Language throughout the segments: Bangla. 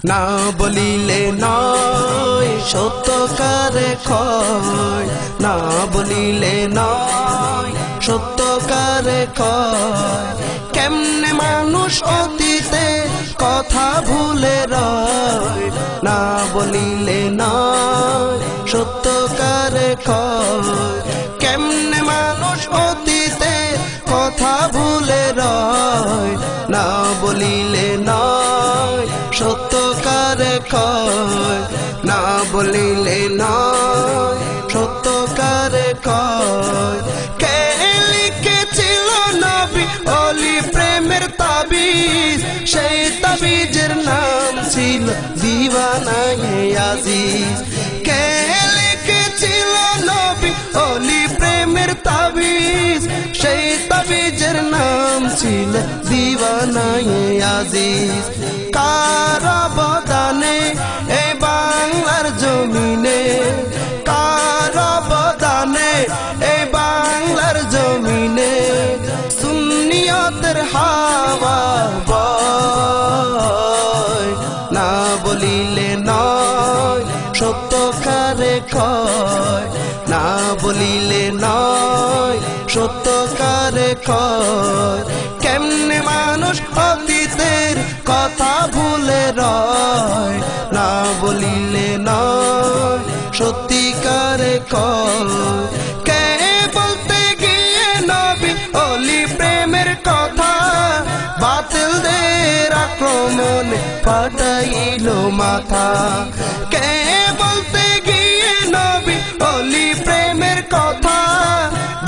না বলিলে নয় সত্যকারে কয়, না বলিলে নয় সত্যকারে কয়। কেমনে মানুষ অতীতে কথা ভুলে রয়, না বলিলে নয় সত্যকারে কয়। কেমনে মানুষ অতীতে কথা ভুলে রয়, না বলিলে নয় সত্যকারে কয়, না বলিলে নয় সত্যকারে কয়। কে লিখেছিল নবী ওলি প্রেমের তাবিজ, সেই তাবিজের নাম ছিল দিওয়ানা আজিজ। কে লিখেছিল নবী ওলি প্রেমের তাবিজ, সেই তাবিজের নাম ছিল দিওয়ানা আজিজ। কার অবদানে এই বাংলার জমিনে, কার অবদানে এই বাংলার জমিনে সুন্নিয়তের হাওয়া বয়। না বলিলে নয় সত্যকারে কয়, না বলিলে নয় সত্যকারে কয়। কেমনে মানুষ অতীতের কথা ভুলে রয়, না বলিলে নয় সত্যিকারে কয়। কে বলতে গিয়ে নবী ওলি প্রেমের কথা, বাতিলদের আক্রমণে ফাটাইল মাথা। কে বলতে গিয়ে নবী ওলি প্রেমের কথা,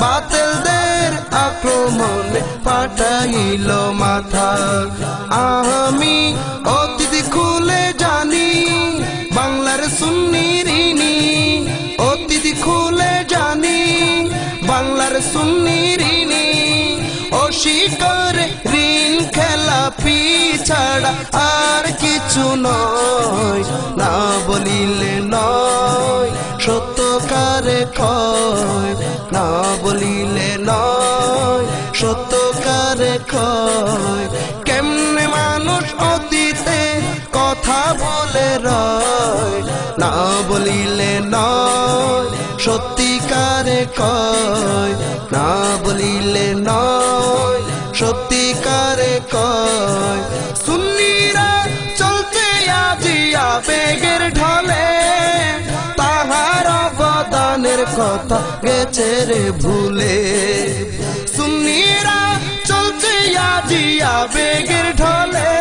বাতিলদের আক্রমণে ফাটাইল মাথা। আমি অতীত খুলে জানি বাংলার সুন্নি ঋণী, অতীত খুলে জানি বাংলার সুন্নি ঋণী। অস্বীকার ঋণ খেলাপি ছাড়া আর কিছু নয়, না বলিলে নয় সত্যকারে কয়, না বলিলে নয় সত্যকারে কয়। কেমনে মানুষ অতীতে কথা বলে রয়, না বলিলে নয় সত্যিকারে কয়, না বলিলে নয় সত্যিকারে কয়। সুন্নিরা চলছে আজি আবেগের ঢলে, তাহার অবদানের কথা গেছে রে ভুলে। সুন্নিরা চলছে আজি আবেগের ঢলে,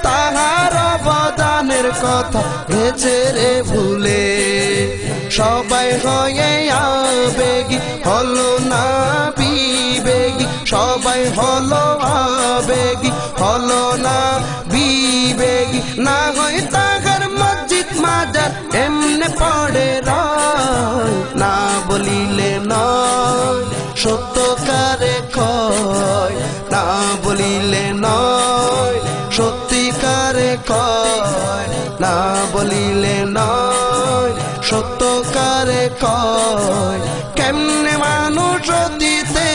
তাহার অবদানের কথা গেছে রে ভুলে। সবাই হয়ে আবেগী হলো না বিবেগী, সবাই হলো আবেগী হলো না বিবেগী। না হয় তাহার মসজিদ মাজার এমনে পড়ে রয়, না বলিলে নয় সত্যকারে কয়, না বলিলে নয় সত্যিকারে কয়, না বলিলে নয় সত্যকারে কয়। কেমনে মানুষ অতীতে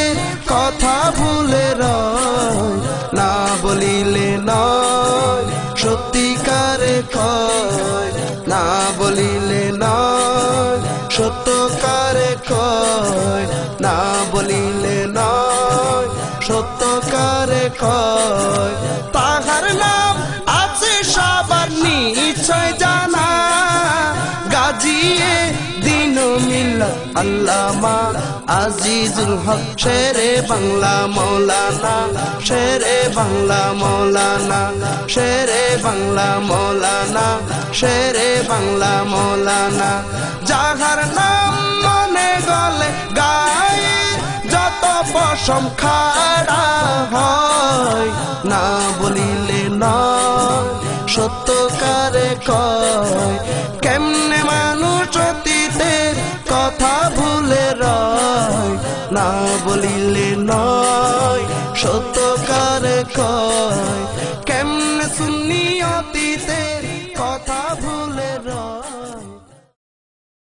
কথা ভুলে রয়, না বলিলে নয় সত্যিকারে কয়, না বলিলে নয় সত্যকারে কয়, না বলিলে নয় সত্যকারে কয়। তাহার নাম আছে সবার নিশ্চয় জানা, গাজিয়ে দিন মিল্লাত আল্লামা আজিজুল হক শেরে বাংলা মৌলানা, শেরে বাংলা মৌলানা, শেরে বাংলা মৌলানা, শেরে বাংলা মৌলানা। যাহার নাম মনে গলে গায়ে যত পশম খাড়া হয়, না বলিলে নয় সত্যকারে কয়। কেমনে মানুষ অতীতের কথা ভুলে রয়, না বলিলে